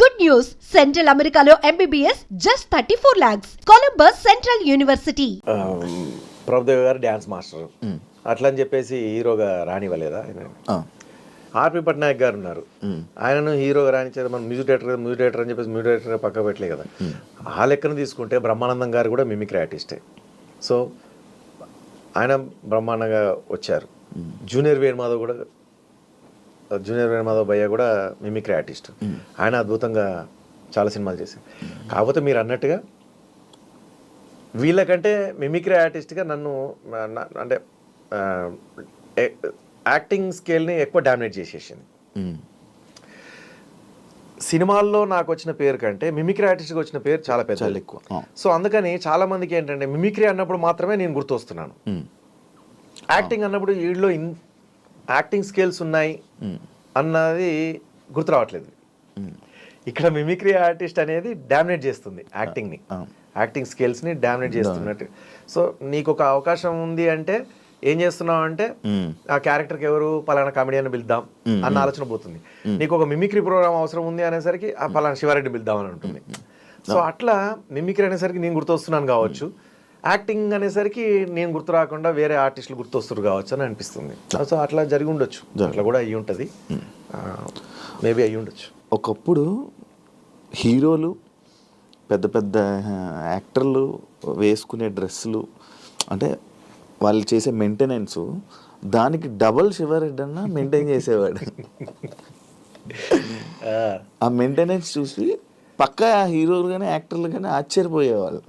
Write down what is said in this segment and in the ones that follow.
Good news! Central Americano MBBS just 34 lakhs. Columbus Central University. Prabhudev గారు dance master అట్లా అని చెప్పేసి హీరోగా రానివ్వలేదా ఆయన? ఆర్పి పట్నాయక్ గారు ఉన్నారు, ఆయనను హీరోగా రానిచ్చేది మనం మ్యూజిక్ డైరెక్టర్ అని చెప్పేసి మ్యూజిక్ డైరెక్టర్ పక్క పెట్టలే కదా. ఆ లెక్కను తీసుకుంటే బ్రహ్మానందం గారు కూడా మిమిక్రీ ఆర్టిస్టే. సో ఆయన బ్రహ్మాండంగా వచ్చారు. జూనియర్ వేణుమాధవ్ భయ్య కూడా మిమిక్రీ ఆర్టిస్ట్. ఆయన అద్భుతంగా చాలా సినిమాలు చేశారు. కాకపోతే మీరు అన్నట్టుగా వీళ్ళకంటే మిమిక్రీ ఆర్టిస్ట్గా నన్ను అంటే యాక్టింగ్ స్కేల్ని ఎక్కువ డామినేట్ చేసేసింది. సినిమాల్లో నాకు వచ్చిన పేరు కంటే మిమిక్రీ ఆర్టిస్ట్కి వచ్చిన పేరు చాలా పెద్ద ఎక్కువ. సో అందుకని చాలా మందికి ఏంటంటే మిమిక్రీ అన్నప్పుడు మాత్రమే నేను గుర్తొస్తున్నాను. యాక్టింగ్ అన్నప్పుడు వీళ్ళలో యాక్టింగ్ స్కిల్స్ ఉన్నాయి అన్నది గుర్తు రావట్లేదు. ఇక్కడ మిమిక్రీ ఆర్టిస్ట్ అనేది డామినేట్ చేస్తుంది యాక్టింగ్ని, యాక్టింగ్ స్కిల్స్ని డామినేట్ చేస్తున్నట్టు. సో నీకు ఒక అవకాశం ఉంది అంటే ఏం చేస్తున్నావు అంటే ఆ క్యారెక్టర్కి ఎవరు పలానా కామెడియన్ పిలుద్దాం అన్న ఆలోచన పోతుంది. నీకు ఒక మిమిక్రీ ప్రోగ్రామ్ అవసరం ఉంది అనేసరికి ఆ పలానా శివారెడ్డి పిలుద్దాం అని ఉంటుంది. సో అట్లా మిమిక్రీ అనేసరికి నేను గుర్తొస్తున్నాను కావచ్చు, యాక్టింగ్ అనేసరికి నేను గుర్తు రాకుండా వేరే ఆర్టిస్టులు గుర్తొస్తారు కావచ్చు అని అనిపిస్తుంది. సో అట్లా జరిగి ఉండొచ్చు, అట్లా కూడా అయ్యి ఉంటుంది, మేబీ అయ్యి ఉండొచ్చు. ఒకప్పుడు హీరోలు పెద్ద పెద్ద యాక్టర్లు వేసుకునే డ్రెస్సులు అంటే వాళ్ళు చేసే మెయింటెనెన్స్ దానికి డబల్ శివారెడ్డి అన్న మెయింటైన్ చేసేవాడు. ఆ మెయింటెనెన్స్ చూసి పక్క హీరోలు కానీ యాక్టర్లు కానీ ఆశ్చర్యపోయేవాళ్ళు.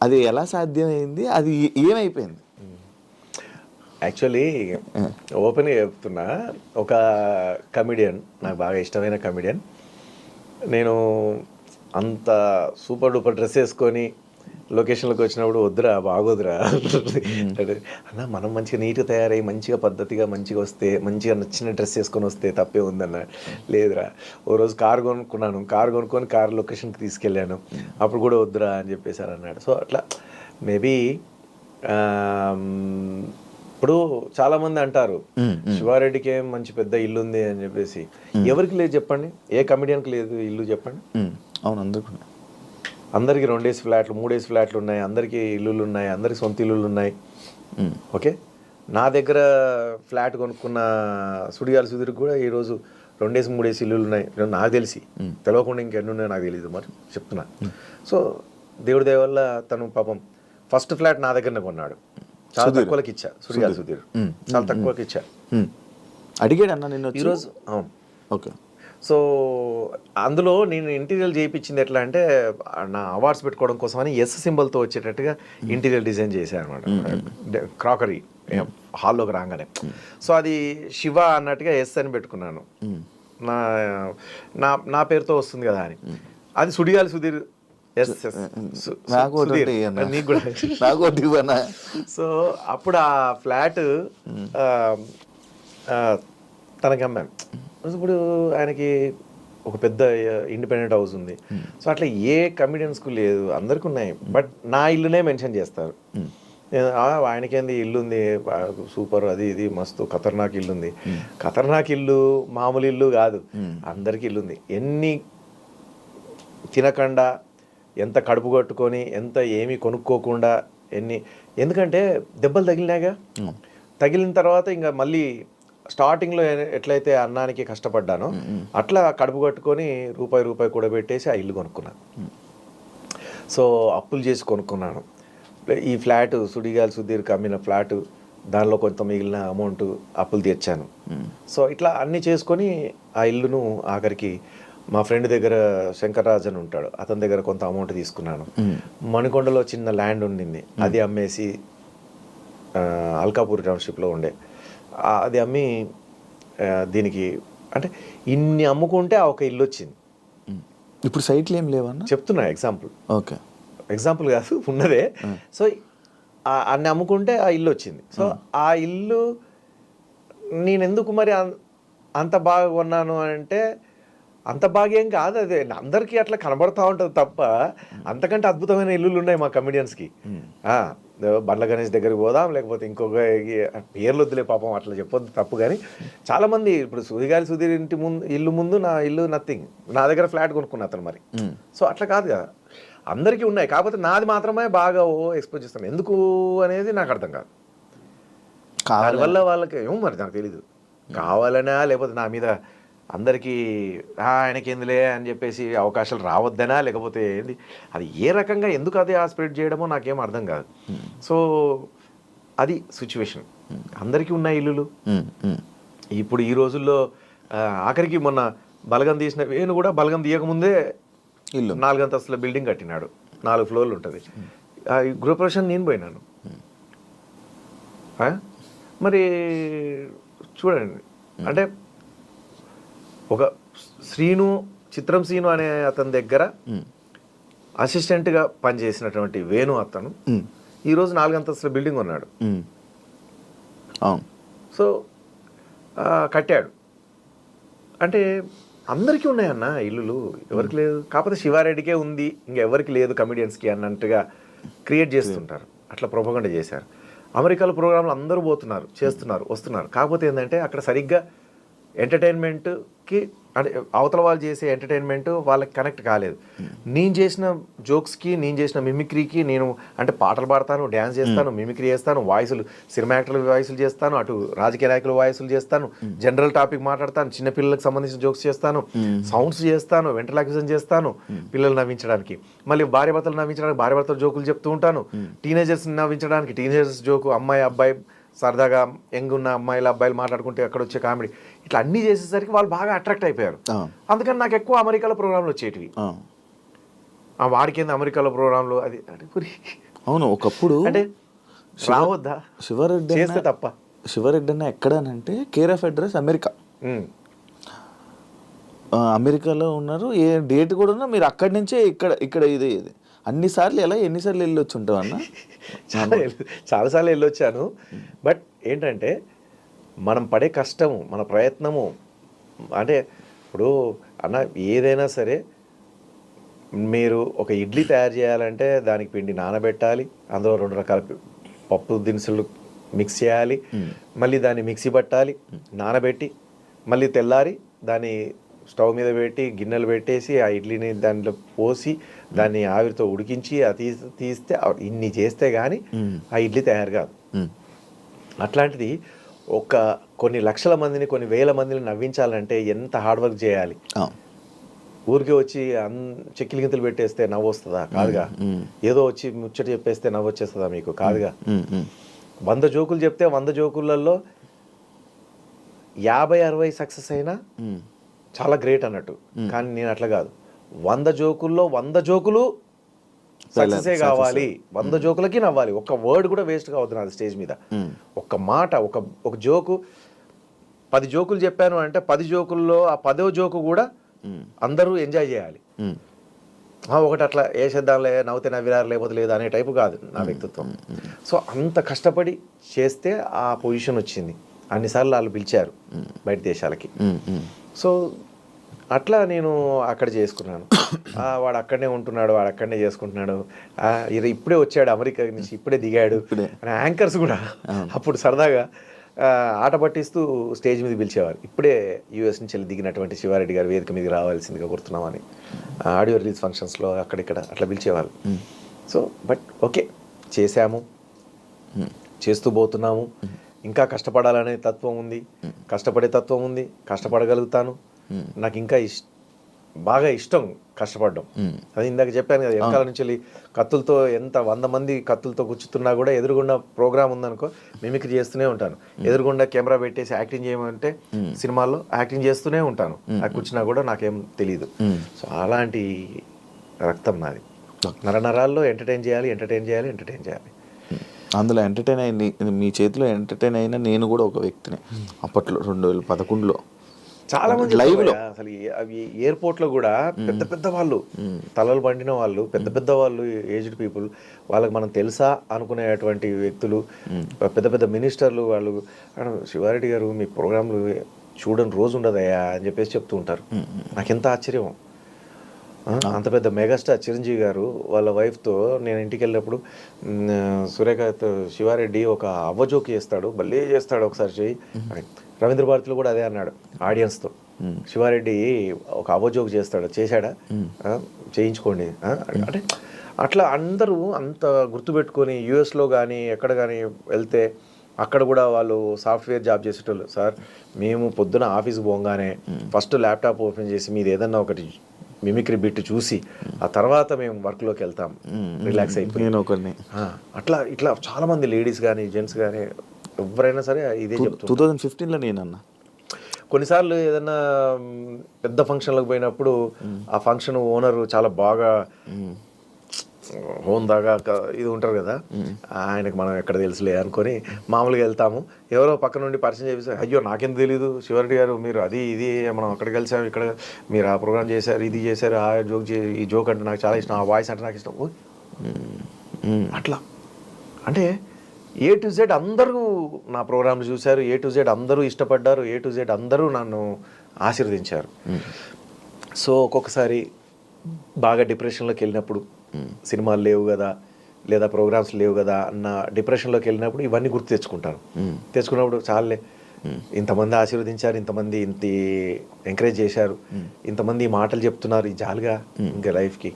అది ఎలా సాధ్యమైంది, అది ఏమైపోయింది? యాక్చువల్లీ ఓపెన్గా చెప్తున్నా, ఒక కమిడియన్ నాకు బాగా ఇష్టమైన కమిడియన్, నేను అంత సూపర్ డూపర్ డ్రెస్ వేసుకొని లొకేషన్లోకి వచ్చినప్పుడు వద్దురా బాగోదురా అన్న, మనం మంచిగా నీట్గా తయారై మంచిగా పద్ధతిగా మంచిగా వస్తే, మంచిగా నచ్చిన డ్రెస్ వేసుకొని వస్తే తప్పే ఉందన్న. లేదురా, ఓ రోజు కారు కొనుక్కొని కారు లొకేషన్కి తీసుకెళ్ళాను, అప్పుడు కూడా వద్దురా అని చెప్పేసారు అన్నాడు. సో అట్లా మేబీ ఇప్పుడు చాలామంది అంటారు శివారెడ్డికి ఏం మంచి పెద్ద ఇల్లు ఉంది అని చెప్పేసి. ఎవరికి లేదు చెప్పండి? ఏ కమిడియన్కి లేదు ఇల్లు చెప్పండి? అవును, అందరికి 2 ఫ్లాట్లు 3 ఫ్లాట్లు ఉన్నాయి, అందరికీ ఇల్లులు ఉన్నాయి, అందరికి సొంత ఇల్లులు ఉన్నాయి. ఓకే, నా దగ్గర ఫ్లాట్ కొనుక్కున్న సుడిగాలి సుధీర్కి కూడా ఈరోజు 2 3 ఇల్లులు ఉన్నాయి. నాకు తెలిసి తెలియకుండా ఇంకెన్ని ఉన్నాయో నాకు తెలియదు, మరి చెప్తున్నా. సో దేవుడి దయ వల్ల తను పాపం ఫస్ట్ ఫ్లాట్ నా దగ్గరనే కొన్నాడు. చాలా తక్కువకి ఇచ్చా, సుడిగాలి సుధీర్ చాలా తక్కువకి ఇచ్చా. అడిగాడు అన్న నిన్న ఈరోజు. అవును, ఓకే. సో అందులో నేను ఇంటీరియర్ చేయించింది ఎట్లా అంటే, నా అవార్డ్స్ పెట్టుకోవడం కోసం అని ఎస్ సింబల్తో వచ్చేటట్టుగా ఇంటీరియర్ డిజైన్ చేశాను అనమాట. క్రాకరీ హాల్లోకి రాగానే. సో అది శివ అన్నట్టుగా ఎస్ అని పెట్టుకున్నాను, నా పేరుతో వస్తుంది కదా అని. అది సుడిగాలి సుధీర్ ఎస్. సో అప్పుడు ఆ ఫ్లాట్ తనకి అమ్మాను. ఇప్పుడు ఆయనకి ఒక పెద్ద ఇండిపెండెంట్ హౌస్ ఉంది. సో అట్లా ఏ కమిడియన్స్కు లేదు, అందరికీ ఉన్నాయి. బట్ నా ఇల్లునే మెన్షన్ చేస్తారు. ఆయనకేంది ఇల్లు ఉంది సూపర్, అది ఇది మస్తు ఖతర్నాక్ ఇల్లు ఉంది. ఖతర్నాక్ ఇల్లు మామూలు ఇల్లు కాదు, అందరికీ ఇల్లు ఉంది. ఎన్ని తినకుండా, ఎంత కడుపు కట్టుకొని, ఎంత ఏమీ కొనుక్కోకుండా, ఎందుకంటే దెబ్బలు తగిలిన తర్వాత ఇంకా మళ్ళీ స్టార్టింగ్లో ఎట్లయితే అన్నానికి కష్టపడ్డానో అట్లా కడుపు కట్టుకొని రూపాయి కూడా పెట్టేసి ఆ ఇల్లు కొనుక్కున్నాను. సో అప్పులు చేసి కొనుక్కున్నాను. ఈ ఫ్లాట్ సుడిగాలి సుధీర్కి అమ్మిన ఫ్లాట్, దానిలో కొంత మిగిలిన అమౌంట్ అప్పులు తీర్చాను. సో ఇట్లా అన్నీ చేసుకొని ఆ ఇల్లును ఆఖరికి మా ఫ్రెండ్ దగ్గర శంకర్రాజ్ అని ఉంటాడు, అతని దగ్గర కొంత అమౌంట్ తీసుకున్నాను. మణికొండలో చిన్న ల్యాండ్ ఉండింది, అది అమ్మేసి అల్కాపూర్ టౌన్షిప్లో ఉండే అది అమ్మి దీనికి అంటే ఇన్ని అమ్ముకుంటే ఆ ఒక ఇల్లు వచ్చింది. ఇప్పుడు సైట్లు ఏం లేవన్నా చెప్తున్నా, ఎగ్జాంపుల్. ఓకే, ఎగ్జాంపుల్ కాదు, ఉన్నదే. సో అన్ని అమ్ముకుంటే ఆ ఇల్లు వచ్చింది. సో ఆ ఇల్లు నేను ఎందుకు మరి అంత బాగా కొన్నాను అంటే, అంత భాగ్యం కాదు, అదే అందరికీ అట్లా కనబడతా ఉంటుంది తప్ప అంతకంటే అద్భుతమైన ఇల్లులు ఉన్నాయి మా కమిడియన్స్కి. బండ్ల గణేష్ దగ్గరికి పోదాం, లేకపోతే ఇంకొక పేర్లు వద్దులే పాపం, అట్లా చెప్పొద్దు తప్పు. కానీ చాలామంది ఇప్పుడు సుధీర్ ఇంటి ముందు ఇల్లు ముందు నా ఇల్లు నథింగ్, నా దగ్గర ఫ్లాట్ కొనుక్కున్నా అతను మరి. సో అట్లా కాదు కదా, అందరికీ ఉన్నాయి, కాకపోతే నాది మాత్రమే బాగా ఎక్స్పోజ్ చేస్తాను ఎందుకు అనేది నాకు అర్థం కాదు. దానివల్ల వాళ్ళకి ఏమో మరి నాకు తెలీదు, కావాలనా లేకపోతే నా మీద అందరికీ ఆయనకి ఎందులే అని చెప్పేసి అవకాశాలు రావద్దనా, లేకపోతే ఏంది అది ఏ రకంగా ఎందుకు అదే స్ప్రెడ్ చేయడమో నాకేం అర్థం కాదు. సో అది సిచ్యువేషన్. అందరికీ ఉన్నాయి ఇల్లులు. ఇప్పుడు ఈ రోజుల్లో ఆఖరికి మొన్న బలగం తీసిన వేణు కూడా బలగం తీయకముందే ఇల్లు 4 అంతస్తుల బిల్డింగ్ కట్టినాడు, 4 ఫ్లోర్లు ఉంటుంది. గృహప్రవేశం నేను పోయినాను. మరి చూడండి, అంటే ఒక చిత్రం శ్రీను అనే అతని దగ్గర అసిస్టెంట్గా పనిచేసినటువంటి వేణు అతను ఈరోజు 4 అంతస్తుల బిల్డింగ్ ఉన్నాడు. సో కట్టాడు. అంటే అందరికీ ఉన్నాయన్న ఇల్లులు, ఎవరికి లేదు. కాకపోతే శివారెడ్డికే ఉంది, ఇంకెవరికి లేదు కమెడియన్స్కి అన్నట్టుగా క్రియేట్ చేస్తుంటారు. అట్లా ప్రొపగండా చేశారు. అమెరికాలో ప్రోగ్రాంలు అందరూ పోతున్నారు, చేస్తున్నారు, వస్తున్నారు. కాకపోతే ఏంటంటే అక్కడ సరిగ్గా ఎంటర్టైన్మెంట్కి అంటే అవతల వాళ్ళు చేసే ఎంటర్టైన్మెంట్ వాళ్ళకి కనెక్ట్ కాలేదు. నేను చేసిన జోక్స్కి, నేను చేసిన మిమిక్రీకి, నేను అంటే పాటలు పాడతాను, డ్యాన్స్ చేస్తాను, మిమిక్రీ చేస్తాను, వాయిస్లు సినిమా యాక్టర్ల వాయిస్లు చేస్తాను, అటు రాజకీయ నాయకుల వాయిస్లు చేస్తాను, జనరల్ టాపిక్ మాట్లాడతాను, చిన్నపిల్లలకు సంబంధించిన జోక్స్ చేస్తాను, సౌండ్స్ చేస్తాను, వెంట్రలాక్విజన్ చేస్తాను పిల్లలు నవ్వించడానికి, మళ్ళీ భార్య భర్తలు నవ్వించడానికి భార్య భర్తలు జోకులు చెప్తూ ఉంటాను, టీనేజర్స్ నవ్వించడానికి టీనేజర్స్ జోకు, అమ్మాయి అబ్బాయి సరదాగా యంగ్ ఉన్న అమ్మాయిలు అబ్బాయిలు మాట్లాడుకుంటే అక్కడ వచ్చే కామెడీ, ఇట్లా అన్నీ చేసేసరికి వాళ్ళు బాగా అట్రాక్ట్ అయిపోయారు. అందుకని నాకు ఎక్కువ అమెరికాలో ప్రోగ్రాంలు వచ్చేటివి. వాడికి అమెరికాలో ప్రోగ్రాంలు అది అవును. ఒకప్పుడు అంటే రావద్దా శివరెడ్డి చేస్తే తప్ప. శివరెడ్డి అన్న ఎక్కడనంటే కేర్ ఆఫ్ అడ్రస్ అమెరికా. అమెరికాలో ఉన్నారు, ఏ డేట్ కూడా ఉన్నా మీరు అక్కడి నుంచే ఇక్కడ ఇది ఎన్నిసార్లు వెళ్ళి వచ్చి ఉంటావు అన్న? చాలాసార్లు వెళ్ళొచ్చాను. బట్ ఏంటంటే మనం పడే కష్టము, మన ప్రయత్నము, అంటే ఇప్పుడు అన్న ఏదైనా సరే మీరు ఒక ఇడ్లీ తయారు చేయాలంటే దానికి పిండి నానబెట్టాలి, అందులో 2 రకాల పప్పు దినుసులు మిక్స్ చేయాలి, మళ్ళీ దాన్ని మిక్సీ పట్టాలి, నానబెట్టి మళ్ళీ తెల్లారి దాన్ని స్టవ్ మీద పెట్టి గిన్నెలు పెట్టేసి ఆ ఇడ్లీని దాంట్లో పోసి దాన్ని ఆవిరితో ఉడికించి అది తీస్తే ఇన్ని చేస్తే కానీ ఆ ఇడ్లీ తయారు కాదు. అట్లాంటిది కొన్ని లక్షల మందిని, కొన్ని వేల మందిని నవ్వించాలంటే ఎంత హార్డ్ వర్క్ చేయాలి. ఊరికే వచ్చి చెక్కిలి గింతలు పెట్టేస్తే నవ్వు వస్తుందా? కాదుగా. ఏదో వచ్చి ముచ్చట చెప్పేస్తే నవ్వు వచ్చేస్తుందా మీకు? కాదుగా. 100 జోకులు చెప్తే 100 జోకులలో 50-60 సక్సెస్ అయినా చాలా గ్రేట్ అన్నట్టు. కానీ నేను అట్లా కాదు, 100 జోకుల్లో 100 జోకులు సక్సెసే కావాలి, 100 జోకులకి నవ్వాలి, ఒక్క వర్డ్ కూడా వేస్ట్ కావద్దు నాది స్టేజ్ మీద. ఒక్క మాట, ఒక జోకు 10 జోకులు చెప్పాను అంటే 10 జోకుల్లో ఆ 10వ జోకు కూడా అందరూ ఎంజాయ్ చేయాలి. ఒకటి అట్లా వేసేద్దాంలే, నవ్వుతే నవ్విరారు లేకపోతే లేదు అనే టైపు కాదు నా వ్యక్తిత్వం. సో అంత కష్టపడి చేస్తే ఆ పొజిషన్ వచ్చింది. అన్నిసార్లు వాళ్ళు పిలిచారు బయట దేశాలకి. సో అట్లా నేను అక్కడ చేసుకున్నాను. వాడు అక్కడనే ఉంటున్నాడు, వాడు అక్కడనే చేసుకుంటున్నాడు, ఇప్పుడే వచ్చాడు అమెరికా నుంచి, ఇప్పుడే దిగాడు అని యాంకర్స్ కూడా అప్పుడు సరదాగా ఆట పట్టిస్తూ స్టేజ్ మీద పిలిచేవారు. ఇప్పుడే యూఎస్ నుంచి వెళ్ళి దిగినటువంటి శివారెడ్డి గారు వేదిక మీదకి రావాల్సిందిగా కోరుతున్నామని ఆడియో రిలీజ్ ఫంక్షన్స్లో అక్కడిక్కడ అట్లా పిలిచేవాళ్ళు. సో బట్ ఓకే, చేశాము, చేస్తూ పోతున్నాము. ఇంకా కష్టపడాలనే తత్వం ఉంది, కష్టపడే తత్వం ఉంది, కష్టపడగలుగుతాను. నాకు ఇంకా బాగా ఇష్టం కష్టపడడం. అది ఇందాక చెప్పాను కదా, వెనకాల నుంచి వెళ్ళి కత్తులతో 100 మంది కత్తులతో కూర్చుతున్నా కూడా ఎదురుగుండా ప్రోగ్రామ్ ఉందనుకో మిమిక్రీ చేస్తూనే ఉంటాను. ఎదురుగుండా కెమెరా పెట్టేసి యాక్టింగ్ చేయమంటే సినిమాల్లో యాక్టింగ్ చేస్తూనే ఉంటాను. ఆ కూర్చున్నా కూడా నాకేం తెలియదు. సో అలాంటి రక్తం నాది. నరాల్లో ఎంటర్టైన్ చేయాలి. అందులో ఎంటర్టైన్ అయింది, మీ చేతిలో ఎంటర్టైన్ అయినా నేను కూడా ఒక వ్యక్తిని. అప్పట్లో 2011లో చాలా మంది లైవ్లో అసలు అవి ఎయిర్పోర్ట్లో కూడా పెద్ద వాళ్ళు, తలలు పండిన వాళ్ళు, పెద్ద వాళ్ళు, ఏజ్డ్ పీపుల్, వాళ్ళకి మనం తెలుసా అనుకునేటువంటి వ్యక్తులు, పెద్ద మినిస్టర్లు, వాళ్ళు శివారెడ్డి గారు మీ ప్రోగ్రాంలు చూడని రోజు ఉండదయ్యా అని చెప్పేసి చెప్తూ ఉంటారు. నాకెంత ఆశ్చర్యం. అంత పెద్ద మెగాస్టార్ చిరంజీవి గారు వాళ్ళ వైఫ్తో నేను ఇంటికి వెళ్ళినప్పుడు సురేఖతో శివారెడ్డి ఒక అవ్వజోకి చేస్తాడు, భలే చేస్తాడు ఒకసారి చెయ్యి. రవీంద్ర భారతిలో కూడా అదే అన్నాడు ఆడియన్స్తో, శివారెడ్డి ఒక అవ్వజోక్ చేస్తాడు, చేశాడా, చేయించుకోండి అంటే. అట్లా అందరూ అంత గుర్తుపెట్టుకొని యూఎస్లో కానీ ఎక్కడ కానీ వెళ్తే అక్కడ కూడా వాళ్ళు సాఫ్ట్వేర్ జాబ్ చేసేటోళ్ళు. సార్ మేము పొద్దున ఆఫీస్కి పోగానే ఫస్ట్ ల్యాప్టాప్ ఓపెన్ చేసి మీది ఏదన్నా ఒకటి మిమిక్రీ బిట్ చూసి ఆ తర్వాత మేము వర్క్లోకి వెళ్తాం రిలాక్స్ అయిపోయి. నేను ఒకరిని అట్లా ఇట్లా చాలా మంది లేడీస్ కానీ జెంట్స్ కానీ ఎవరైనా సరే ఇదే చెప్తారు. 2015లో నేనన్నా కొన్నిసార్లు ఏదైనా పెద్ద ఫంక్షన్లకు పోయినప్పుడు ఆ ఫంక్షన్ ఓనర్ చాలా బాగా హోందాగా ఇది ఉంటారు కదా, ఆయనకు మనం ఎక్కడ తెలుసులే అనుకొని మామూలుగా వెళ్తాము. ఎవరో పక్క నుండి పరిచయం చేపిస్తే అయ్యో నాకెందుకు తెలీదు శివారెడ్డి గారు మీరు అది ఇది మనం అక్కడ కలిసాము, ఇక్కడ మీరు ఆ ప్రోగ్రామ్ చేశారు, ఇది చేశారు, ఆ జోక్ ఈ జోక్ అంటే నాకు చాలా ఇష్టం, ఆ వాయిస్ అంటే నాకు ఇష్టం. అట్లా అంటే ఏ టు జెడ్ అందరూ నా ప్రోగ్రాంలు చూశారు, ఏ టు జెడ్ అందరూ ఇష్టపడ్డారు, ఏ టు జెడ్ అందరూ నన్ను ఆశీర్వదించారు. సో ఒక్కొక్కసారి బాగా డిప్రెషన్లోకి వెళ్ళినప్పుడు సినిమాలు లేవు కదా లేదా ప్రోగ్రామ్స్ లేవు కదా అన్న డిప్రెషన్లోకి వెళ్ళినప్పుడు ఇవన్నీ గుర్తు తెచ్చుకున్నప్పుడు చాలే, ఇంతమంది ఆశీర్వదించారు, ఇంతమంది ఇంత ఎంకరేజ్ చేశారు, ఇంతమంది ఈ మాటలు చెప్తున్నారు, ఈ జాలిగా ఇంకా లైఫ్కి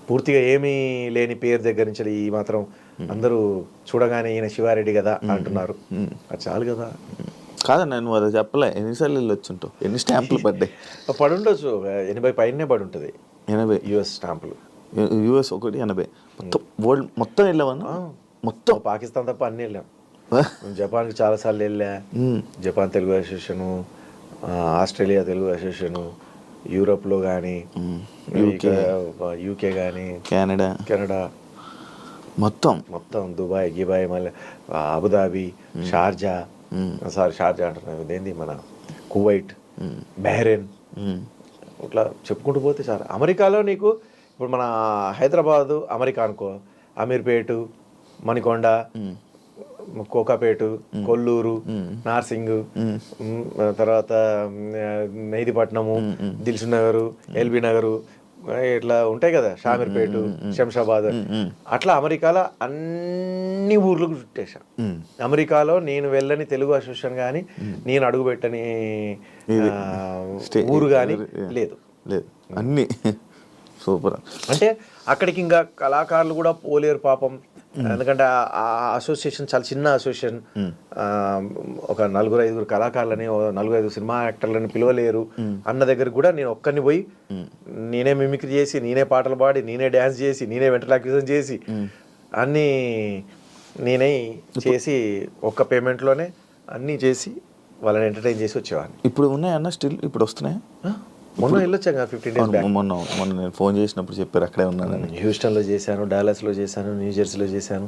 పూర్తిగా ఏమీ లేని పేరు దగ్గర నుంచి ఈ మాత్రం అందరూ చూడగానే ఈయన శివారెడ్డి కదా అంటున్నారు, అది చాలు కదా. కాదన్నా నువ్వు అది చెప్పలే, ఎన్నిసార్లు వెళ్ళొచ్చుంటావు, ఎన్ని స్టాంపులు పడ్డాయి? పడుండొచ్చు 80 పైనే పడి ఉంటుంది. 80 యుఎస్ స్టాంపులు, యుఎస్ ఒకటి 80 మొత్తం వరల్డ్ మొత్తం వెళ్ళావన్నా? మొత్తం పాకిస్తాన్ తప్ప అన్నీ వెళ్ళాం. జపాన్కి చాలాసార్లు వెళ్ళా, Japan Telugu association, Australia Telugu association, యూరోప్లో కానీ యూకే కానీ కెనడా మొత్తం దుబాయ్ గిబాయ్ మళ్ళీ అబుదాబి షార్జా అంటున్నాం, ఇదేంది మన కువైట్, బహ్రెయిన్, ఇట్లా చెప్పుకుంటూ పోతే చాలా. అమెరికాలో నీకు ఇప్పుడు మన హైదరాబాదు అమెరికా అనుకో, అమీర్పేటు, మణికొండ, కోకాపేటు, కొల్లూరు, నార్సింగ్, తర్వాత మెహదీపట్నము, దిల్సుఖ్ నగరు, ఎల్బీ నగరు, ఇట్లా ఉంటాయి కదా, షామీర్పేటు, శంషాబాద్, అట్లా అమెరికాలో అన్ని ఊర్లకు చుట్టేశా. అమెరికాలో నేను వెళ్ళని తెలుగు అసోసియేషన్ కానీ నేను అడుగుపెట్టని ఊరు కానీ లేదు అన్ని సూపర్. అంటే అక్కడికి ఇంకా కళాకారులు కూడా పోలేరు పాపం, ఎందుకంటే ఆ అసోసియేషన్ చాలా చిన్న అసోసియేషన్, ఒక 4-5 కళాకారులని 4-5 సినిమా యాక్టర్లని పిలవలేరు అన్న దగ్గర కూడా నేను ఒక్కరిని పోయి నేనే మిమిక్రీ చేసి, నేనే పాటలు పాడి, నేనే డ్యాన్స్ చేసి, నేనే వెంట్రలాక్విజన్ చేసి అన్నీ నేనే చేసి ఒక్క పేమెంట్లోనే అన్నీ చేసి వాళ్ళని ఎంటర్టైన్ చేసి వచ్చేవాడిని. ఇప్పుడు ఉన్నాయన్న స్టిల్ ఇప్పుడు వస్తున్నాయి? మొన్న వెళ్ళొచ్చాం కదా 15 days బ్యాక్. మొన్న నేను ఫోన్ చేసినప్పుడు చెప్పారు అక్కడే ఉన్నానని. హ్యూస్టన్లో చేశాను, డాలస్లో చేశాను, న్యూజెర్సీలో చేశాను.